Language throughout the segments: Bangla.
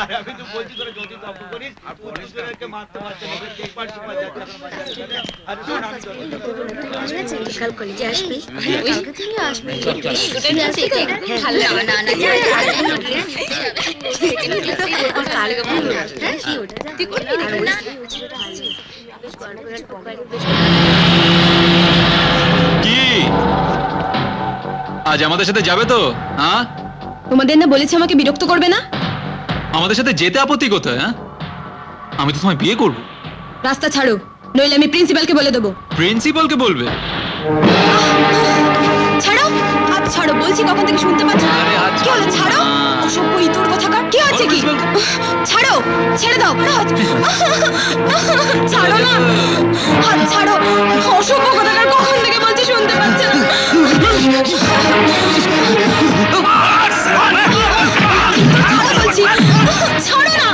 আরে আমি তো বলছি তোরা যদি তপ করিস আর পুলিশদেরকে মারতে পারছে না কেক পার্টি পাওয়া যাচ্ছে না। আরে শোন আমি কাল কলেজে আসবি? কালকে থেকে আসবি। ভালো লাগবে না না কি আজ আমাদের সাথে যাবে তো? হ্যাঁ, তোমাদের না বলেছে আমাকে বিরক্ত করবে না? আমাদের সাথে যেতে আপত্তি কোথায়? হ্যাঁ, আমি তো তোমায় বিয়ে করব। রাস্তা ছাড়ো, নইলে আমি প্রিন্সিপালকে বলে দেবো। প্রিন্সিপালকে বলবে? ছাড়ো, হাত ছাড়ো বলছি, কখন থেকে শুনতে পাচ্ছ না? কি হলো? ছাড়ো, অসভ্য ইতর কোথাকার। কি হচ্ছে কি? ছাড়ো, ছেড়ে দাও হাত। ছাড়ো না, হাত ছাড়ো, অসভ্য কোথাকার। কখন থেকে বলছি শুনতে পাচ্ছ না? বলছি ছাড়ো না।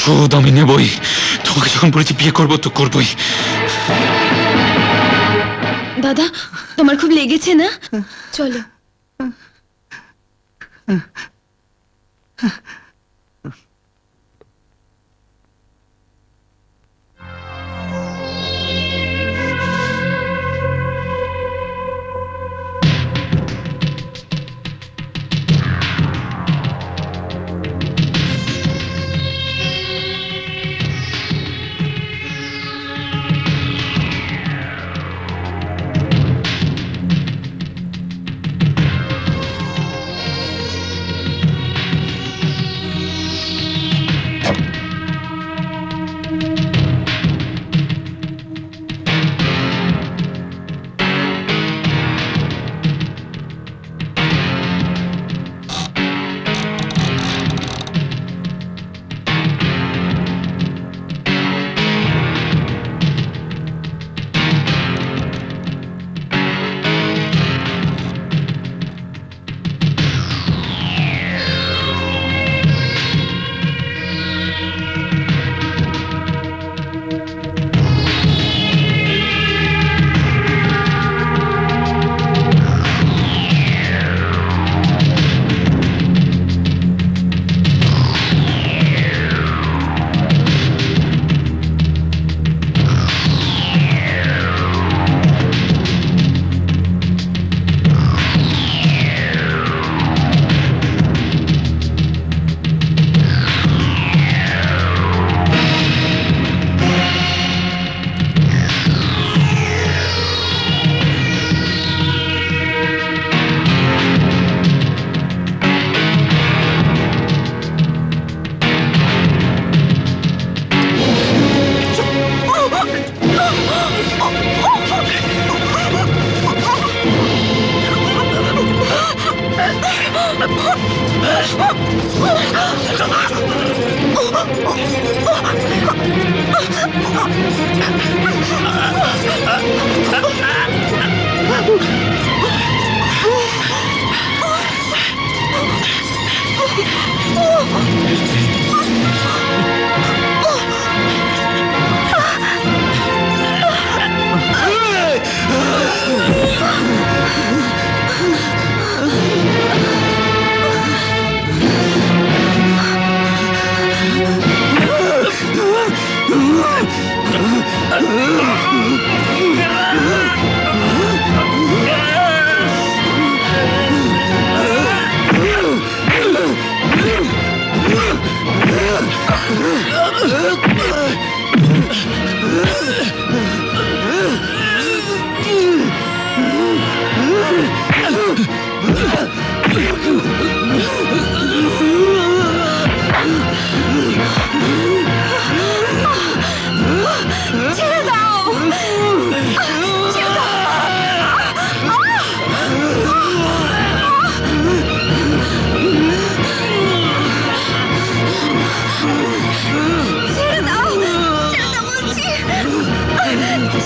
শোধ আমি নেবই। তোমাকে যখন বলেছি বিয়ে করবো তো করবোই। দাদা, তোমার খুব লেগেছে না? চলো। ছেড়ে দাও, ছেড়ে দাও। ছেড়ে দাও, ছেড়ে দাও বলছি,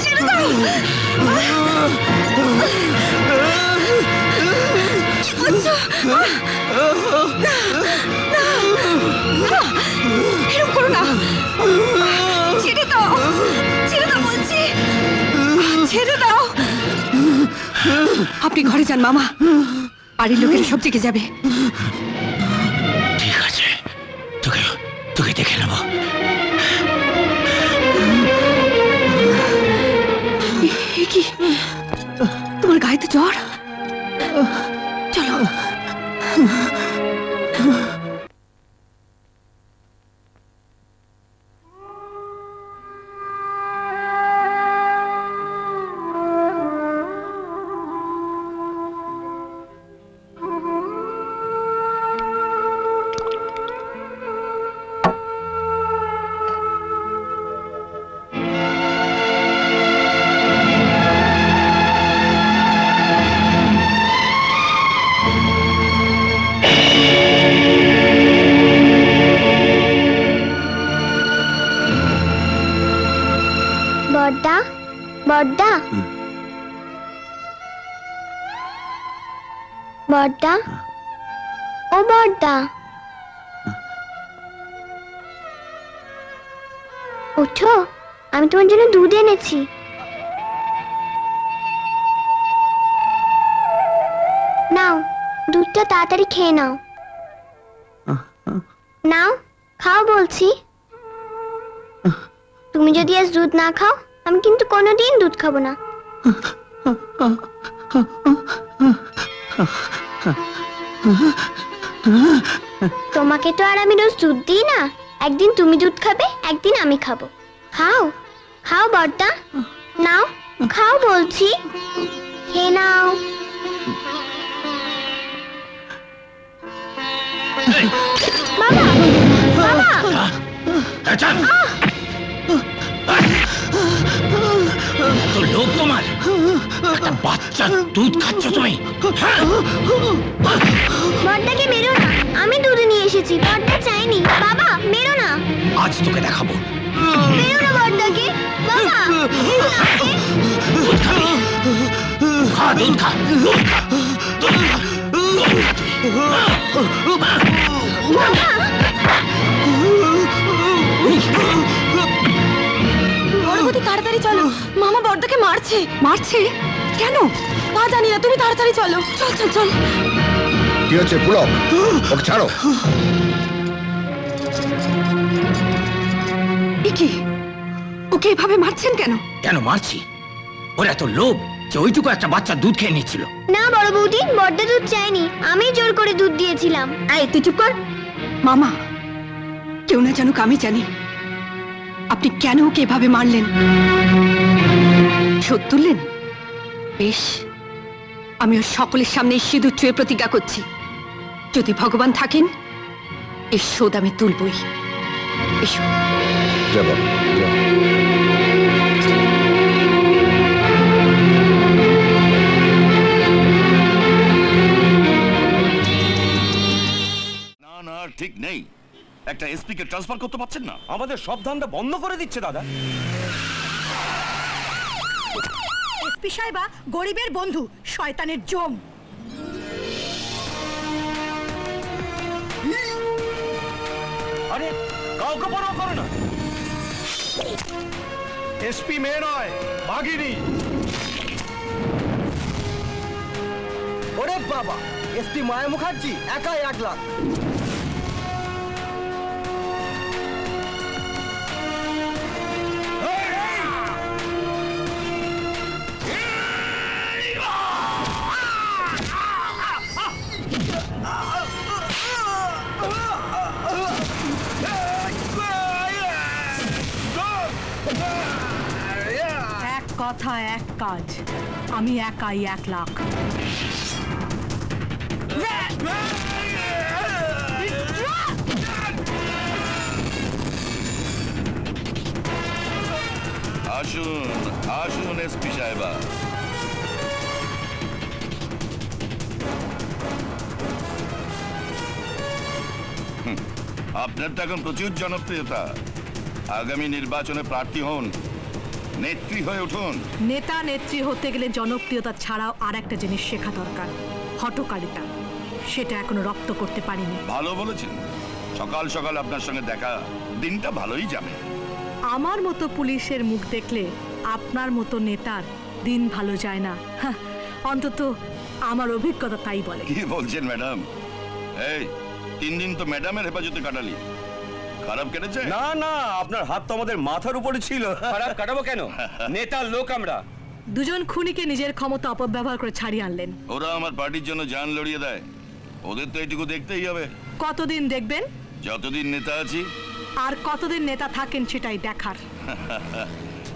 ছেড়ে দাও। কি করছো? এরকম করো না, ছেড়ে দাও, ছেড়ে দাও বলছি, ছেড়ে দাও। আপনি ঘরে যান মামা, বাড়ির লোকেরা সব জেগে যাবে। ঠিক আছে, তোকে তোকে দেখে নেবো। এ কি, তোমার গায়ে তো জ্বর। চলো। বড়দা, বড়দা, বড়দা, ও বড়দা, ওঠো, আমি তোমার জন্য দুধ এনেছি। নাও, দুধটা তাড়াতাড়ি খেয়ে নাও। নাও, খাও বলছি। তুমি যদি আজ দুধ না খাও, আমি কিন্তু কোনোদিন দুধ খাবো না। তোমাকে তো আর আমি রোজ দুধ দিই না, একদিন তুমি দুধ খাবে, একদিন আমি খাবো। খাও, খাও বড়দা, নাও, খাও বলছি, খেয়ে নাও। বাবা, বাবা, তো লোক তোমার, একটা বাচ্চা দুধ খাচ্ছ তুমি। বড়দাকে মেরো না, আমি দুধ নিয়ে এসেছি, বড়দা চাইনি। বাবা মেরো না, আজ তোকে দেখাবো। মেরো না বড়দাকে। বাবা মেরো না আমাকে। দুধ খাবি? খা, দুধ খা, দুধ খা, দুধ খা, দুধ খা। বড়বতী তাড়াতাড়ি চলো, মামা বড়দাকে মারছে। মারছে কেন তা জানি না, তুমি তাড়াতাড়ি চলো। চল চল চল। কি হচ্ছে পুলক? ওকে ছাড়ো। কি, ওকে এভাবে মারছেন কেন? কেন মারছি? ওর এত লোভ যে ওইটুকু একটা বাচ্চা দুধ খেয়ে নিচ্ছিল। না বড় বৌদি, বড়দা দুধ চাইনি, আমি জোর করে দুধ দিয়েছিলাম। এই তুই চুপ কর। মামা, কেউ না জানুক আমি জানি আপনি কেন ওকে এভাবে মারলেন। শোধ তুললেন? বেশ, আমি ওর সকলের সামনে সিঁদুর চুয়ে প্রতিজ্ঞা করছি, যদি ভগবান থাকেন এর শোধ আমি তুলবই। এসো। যাব। না না, ঠিক নেই। একটা এসপি কে ট্রান্সফার করতে পারছেন না? আমাদের সব ধান্দা বন্ধ করে দিচ্ছে দাদা। এসপি সাহেবা গরিবের বন্ধু, শয়তানের জম। আরে কাউকে পরোয়া করে না। এসপি মেয়ে নয়, বাঘিনী। ওরে বাবা, এসপি মায়া মুখার্জি একাই 1 লাখ। এক কথা এক কাজ, আমি একাই 1 লাখ। আসুন আসুন এসপি সাহেবা, আপনার তো এখন প্রচুর জনপ্রিয়তা। আগামী নির্বাচনে প্রার্থী হন, নেত্রী হয়ে উঠুন। নেতা নেত্রী হতে গেলে জনপ্রিয়তা ছাড়াও আর একটা জিনিস শেখা দরকার, হঠকারিতা। সেটা এখনো রপ্ত করতে পারিনি। ভালো বলেছেন, সকাল সকাল আপনার সঙ্গে দেখা, দিনটা ভালোই যাবে। আমার মতো পুলিশের মুখ দেখলে আপনার মতো নেতার দিন ভালো যায় না, অন্তত আমার অভিজ্ঞতা তাই বলে। কি বলছেন ম্যাডাম? এই 3 দিন তো ম্যাডামের হেফাজতে কাটালি, খারাপ কেটেছে? না না, আপনার হাত তো আমাদের মাথার উপরে ছিল। খারাপ কাটাবো কেন? নেতার লোক আমরা। দুজন খুনিকে নিজের ক্ষমতা অপব্যবহার করে ছাড়িয়ে আনলেন। ওরা আমার পার্টির জন্য জান লড়িয়ে দেয়, ওদের তো এইটুকু দেখতেই হবে। কতদিন দেখবেন? যতদিন নেতা আছি। আর কতদিন নেতা থাকেন সেটাই দেখার।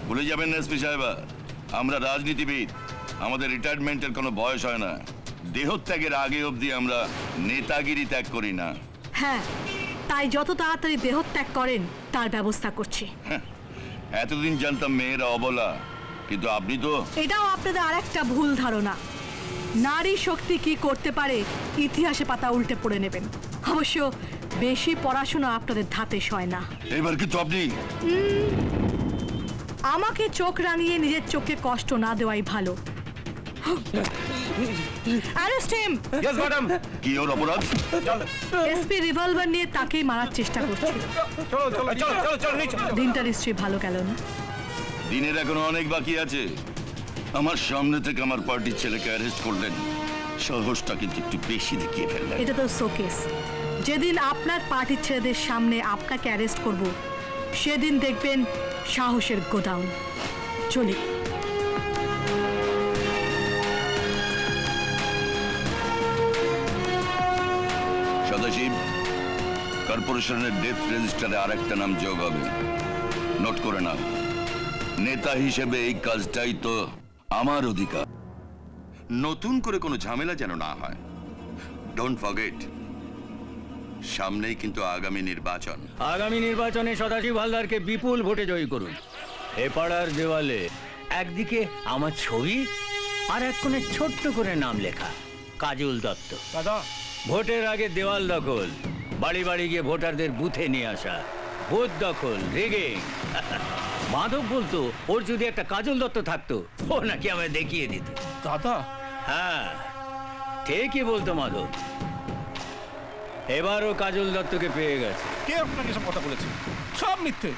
ভুলে যাবেন না এসপি সাহেবা, আমরা রাজনীতিবিদ, আমাদের রিটায়ারমেন্টের কোনো বয়স হয় না। দেহত্যাগের আগে অবধি আমরা নেতাগিরি ত্যাগ করি না। হ্যাঁ, তাই যত তাড়াতাড়ি দেহত্যাগ করেন তার ব্যবস্থা করছি। এতদিন জানতাম মেয়েরা অবলা, কিন্তু আপনি তো। এটাও আপনাদের আরেকটা ভুল ধারণা। নারী শক্তি কি করতে পারে ইতিহাসে পাতা উল্টে পড়ে নেবেন। অবশ্য বেশি পড়াশোনা আপনাদের ধাতে সয় না। এবার কিন্তু আপনি আমাকে চোখ রাঙিয়ে নিজের চোখে কষ্ট না দেওয়াই ভালো। Arrest him. Yes madam. কি ওর অপরাধ? এসপি রিভলভার নিয়ে তাকেই মারার চেষ্টা করছিল। চলো চলো চলো চলো চলো। দিনটা নিশ্চয়ই ভালো গেল না। দিনের এখনো অনেক বাকি আছে। আমার সামনে থেকে আমার পার্টির ছেলেকে অ্যারেস্ট করলেন, সাহসটা কিন্তু একটু বেশি দেখিয়ে ফেললেন। এটা তো শোকেস। যেদিন আপনার পার্টির ছেলেদের সামনে আপনাকে অ্যারেস্ট করব, সেদিন দেখবেন সাহসের গোডাউন। চলি। সদাশিব, কর্পোরেশনের ডেথ রেজিস্টারে আরেকটা নাম যোগ হবে, নোট করে নাও। নেতা হিসেবে এই কাজটাই তো আমার অধিকার। নতুন করে কোনো ঝামেলা যেন না হয়। ডোন্ট ফরগেট, সামনেই কিন্তু আগামী নির্বাচন। আগামী নির্বাচনে সদাশিব হালদারকে বিপুল ভোটে জয়ী করুন। এ পাড়ার দেওয়ালে একদিকে আমার ছবি, আর এক কোণে ছোট্ট করে নাম লেখা, কাজল দত্ত। দাদা, ভোটের আগে দেওয়াল দখল, বাড়ি বাড়ি গিয়ে ভোটারদের বুথে নিয়ে আসা, ভোট দখল, রেগে। মাধব বলতো ওর যদি একটা কাজল দত্ত থাকতো, ও নাকি আমায় দেখিয়ে দিত। দাদা। হ্যাঁ, ঠিকই বলতো মাধব। এবারও কাজল দত্তকে পেয়ে গেছে। কে আপনাকে সব কথা বলেছে? সব মিথ্যে।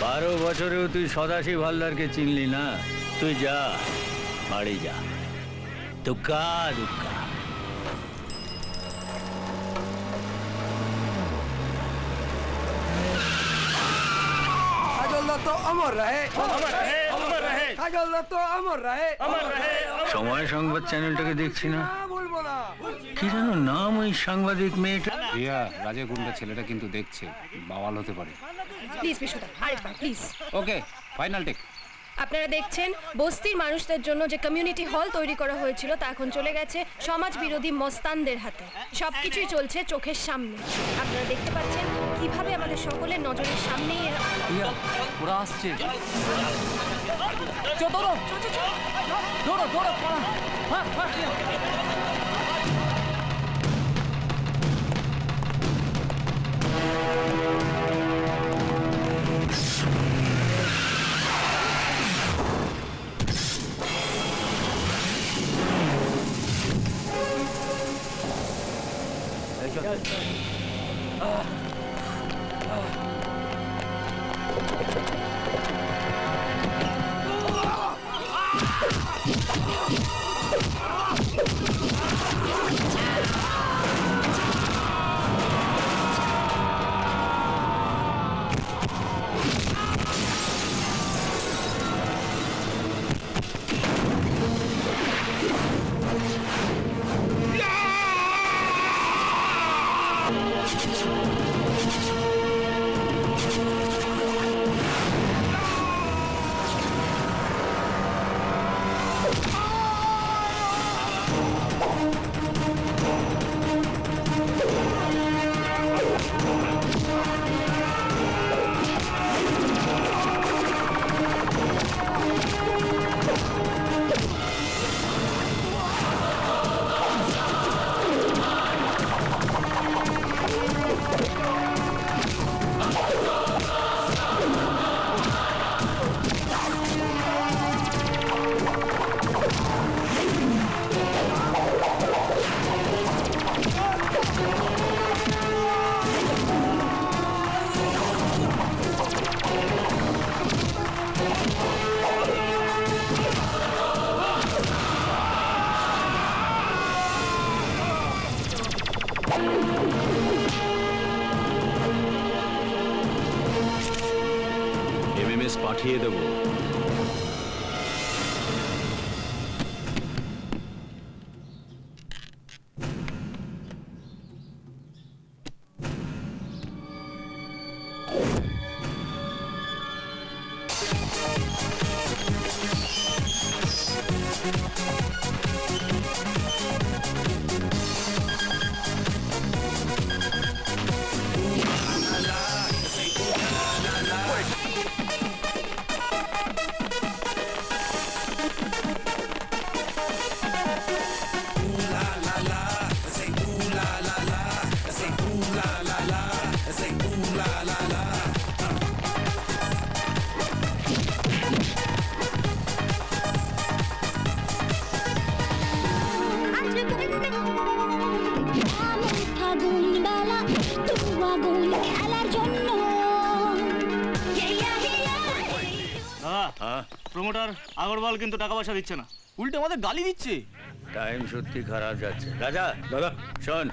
12 বছরেও তুই সদাশিব হালদারকে চিনলি না। তুই যা, বাড়ি যা। দুক্কা দুক্কা। কাজল দত্ত অমর রহে, অমর রহে, অমর রহে। কাজল দত্ত অমর রহে, অমর রহে। সময় সংবাদ চ্যানেলটাকে দেখছি না, বলবো না। কি যেন নাম ওই সাংবাদিক মেয়েটা? রিয়া, রাজা গুন্ডা ছেলেটা কিন্তু দেখছে, বাওয়াল হতে পারে। প্লিজ বিশুদা, আরেকবার প্লিজ। Okay, final take. আপনারা দেখছেন বস্তির মানুষদের জন্য যে কমিউনিটি হল তৈরি করা হয়েছিল তা এখন চলে গেছে সমাজ বিরোধী মস্তানদের হাতে। সবকিছুই চলছে চোখের সামনে। আপনারা দেখতে পাচ্ছেন কিভাবে আমাদের সকলের নজরের সামনেই রিয়া, ওরা আসছে। দৌড়ো দৌড়ো, পালা। এমএমএস পাঠিয়ে দেব। প্রমোটার আগরওয়াল কিন্তু টাকা পয়সা দিচ্ছে না, উল্টে আমাদের গালি দিচ্ছে। টাইম সত্যি খারাপ যাচ্ছে। রাজা দাদা শোন,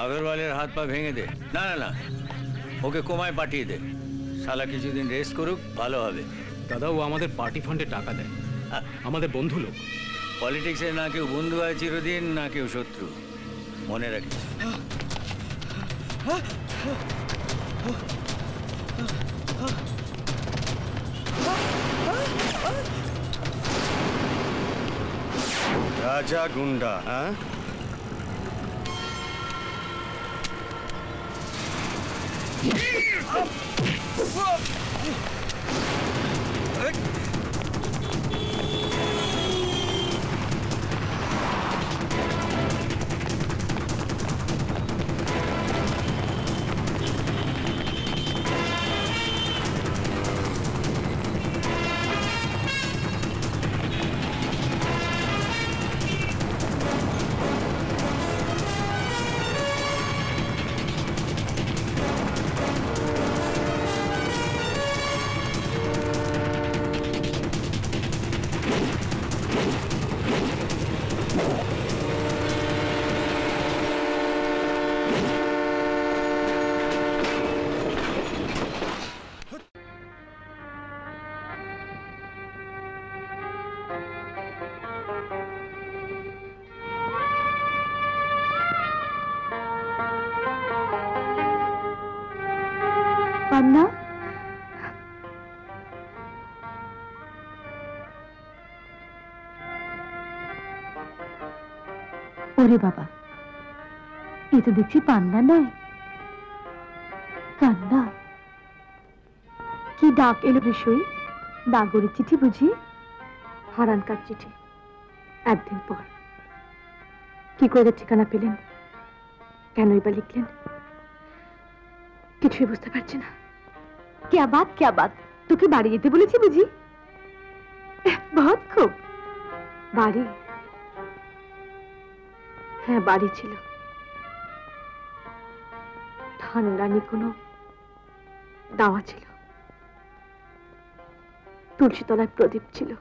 আগরওয়ালের হাত পা ভেঙে দে। না না না, ওকে কোমায় পাঠিয়ে দে। শালা কিছুদিন রেস্ট করুক, ভালো হবে। দাদা ও আমাদের পার্টি ফান্ডে টাকা দেয়, আমাদের বন্ধু লোক। পলিটিক্সে না কেউ বন্ধু হয় চিরদিন, না কেউ শত্রু, মনে রাখিস। রাজা গুন্ডা, হ্যাঁ? পান্না, ওরে বাবা, এ তো দেখছি পান্না নয়, কান্না। কি ডাক এলো ঋষই? ডাগরের চিঠি বুঝি? হারানকার চিঠি, একদিন পর। কি করে ঠিকানা পেলেন? কেনই বা লিখলেন? কিছুই বুঝতে পারছি না। क्या बात? তোকে বাড়ি যেতে বলেছি বুঝি? বহুত খুব। বাড়ি? হ্যাঁ, বাড়ি ছিল। ঠান্ডানি কোনো দাওয়া ছিল, তুলসী তলায় প্রদীপ ছিল।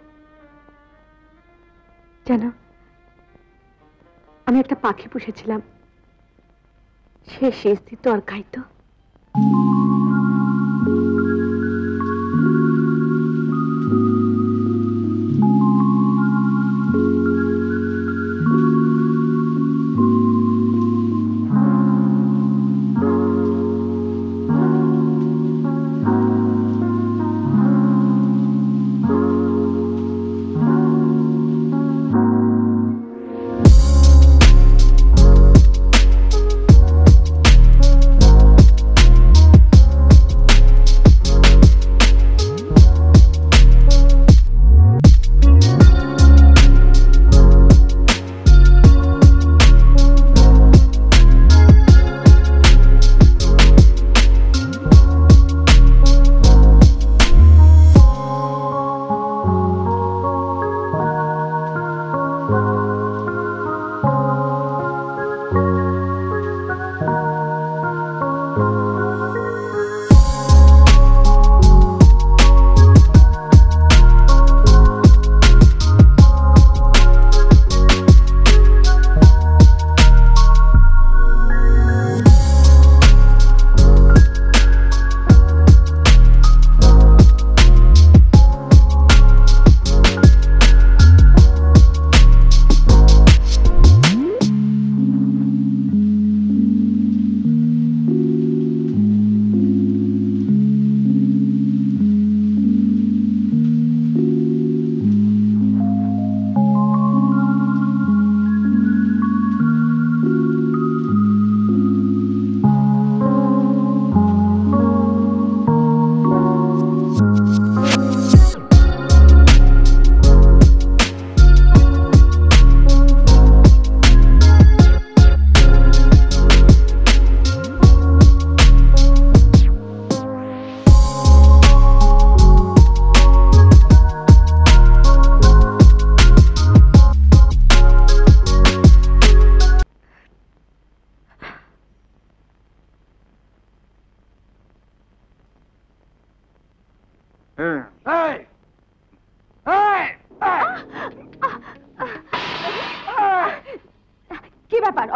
জানো, আমি একটা পাখি পুষেছিলাম, সে শেষ দিত আর গাইতো।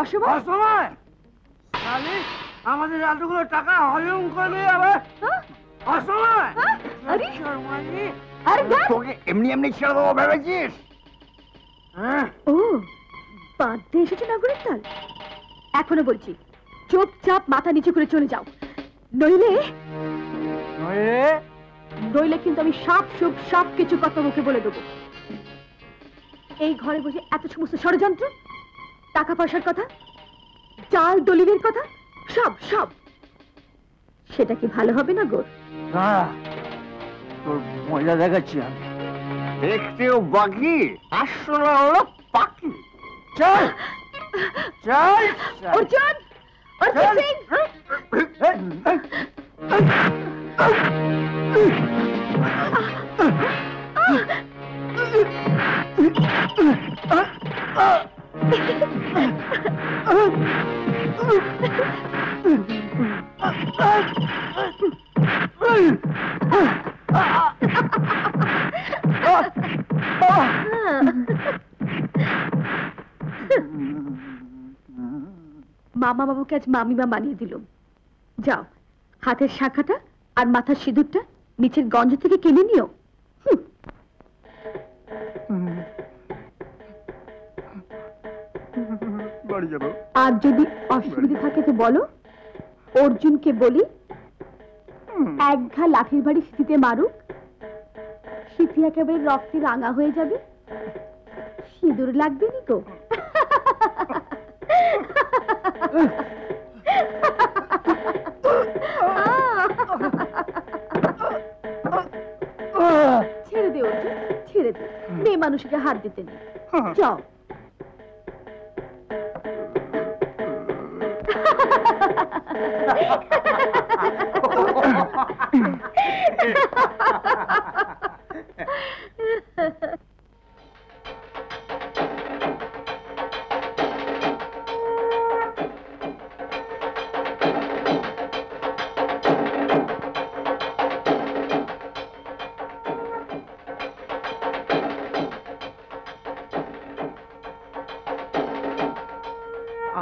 অসময় অসময় তাহলে আমাদের এতগুলো টাকা হজম করবে আবার অসময়। তোকে এমনি এমনি ছেড়ে দেবো ভেবেছিস? ও বাঁধতে এসেছে নাগরের তাল। এখনো বলছি চুপচাপ মাথা নিচু করে চলে যাও, নইলে নইলে কিন্তু আমি সব কিছু কথা মুখে বলে দেবো। এই ঘরে বসে এত সমস্ত ষড়যন্ত্র, টাকা পয়সার কথা, চাল দলিলের কথা, সব সব সেটা কি ভালো হবে না গো? তোর মজা দেখাচ্ছি আমি, দেখতেও বাকি আসলে হলো পাখি। চল চল অর্জুন, অর্জুন সিং মামা বাবুকে আজ মামিমা বানিয়ে দিল। যাও হাতের শাখাটা আর মাথার সিঁদুরটা নিচের গঞ্জ থেকে কিনে নিও। আর যদি অসুবিধা থাকে তো বলো, অর্জুনকে বলি এক ঘা লাঠির বাড়ি সিঁথিতে মারুক, সিঁথি একেবারে রক্তে রাঙা হয়ে যাবে, সিঁদুর লাগবে নি তো। ছেড়ে দে অর্জুন, ছেড়ে দে, মেয়ে মানুষকে হাত দিতে নেই। যাও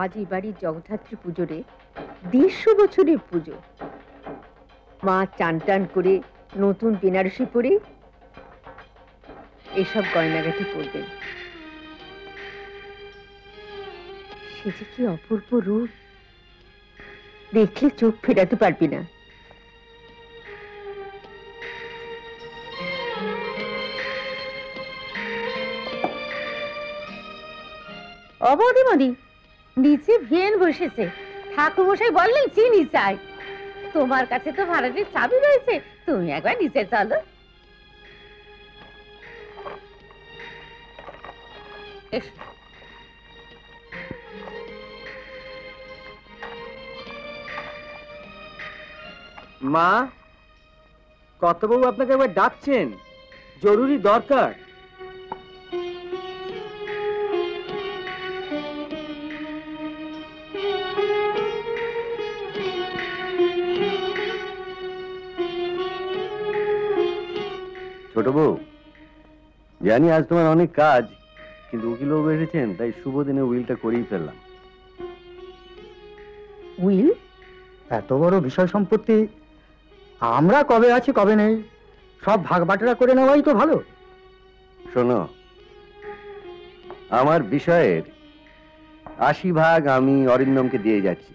আজ এই বাড়ির জগদ্ধাত্রী পুজোরে 150 বছরের পুজো। মা চান টান করে নতুন বেনারসি পরে এসব গয়নাগাটি পরবেন। সে যে কি অপূর্ব রূপ, দেখলে চোখ ফেরাতে পারবি না। অবধিমণি নিচে ভিয়েন বসেছে, ঠাকুর মশাই বললেন চিনি চাই। তোমার কাছে তো ভাড়াটির চাবি রয়েছে, তুমি একবার নিচে চলো। মা, কর্তাবাবু আপনাকে একবার ডাকছেন, জরুরি দরকার। ছোট বউ, জানি আজ তোমার অনেক কাজ, কিন্তু উকিলবাবু এসেছেন তাই শুভ দিনে উইলটা করেই ফেললাম। উইল? এত বড় বিষয় সম্পত্তি আমরা কবে আছি কবে নেই সব ভাগ বাটোয়ারা করে নেওয়াই তো ভালো। শোনো, আমার বিষয়ের 80 ভাগ আমি অরিন্দমকে দিয়ে যাচ্ছি,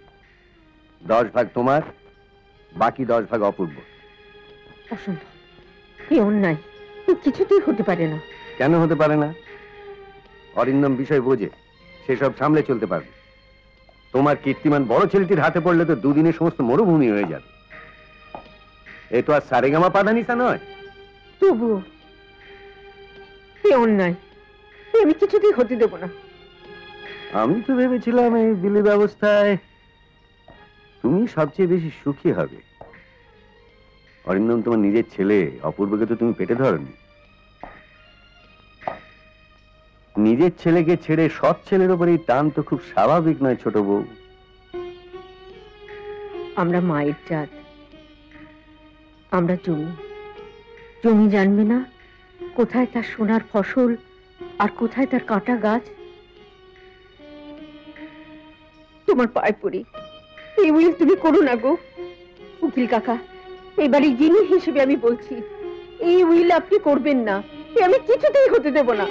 10 ভাগ তোমার, বাকি 10 ভাগ অপূর্ব। অসম্ভব, এই অন্যায়, কিছুতেই হতে পারে না। কেন হতে পারে না? অরিন্দম বিষয় বোঝে, সেসব সামলে চলতে পারবে। তোমার কীর্তিমান বড় ছেলেটির হাতে পড়লে তো দুদিনে সমস্ত মরুভূমি হয়ে যাবে। এ তো আর সারেগামা পাধানিসা নয়। তবুও এই অন্যায়, আমি কিছুতেই হতে দেব না। আমি তো ভেবেছিলাম এই বিলি ব্যবস্থায় তুমি সবচেয়ে বেশি সুখী হবে। অরিন্দম তোমার নিজের ছেলে, অপূর্বকে তো তুমি পেটে ধরনি। নিজের ছেলেকে ছেড়ে সৎ ছেলের উপর এই টান তো খুব স্বাভাবিক নয় ছোট বউ। আমরা মায়ের জাত, আমরা জমি জানবে না কোথায় তার সোনার ফসল আর কোথায় তার কাঁটা গাছ। তোমার পায়ে পড়ি, এই উইল তুমি করো না গো। উকিল কাকা, এবারে যিনি হিসেবে আমি বলছি, এই উইল আপনি করবেন না, আমি কিছুতেই হতে দেব না।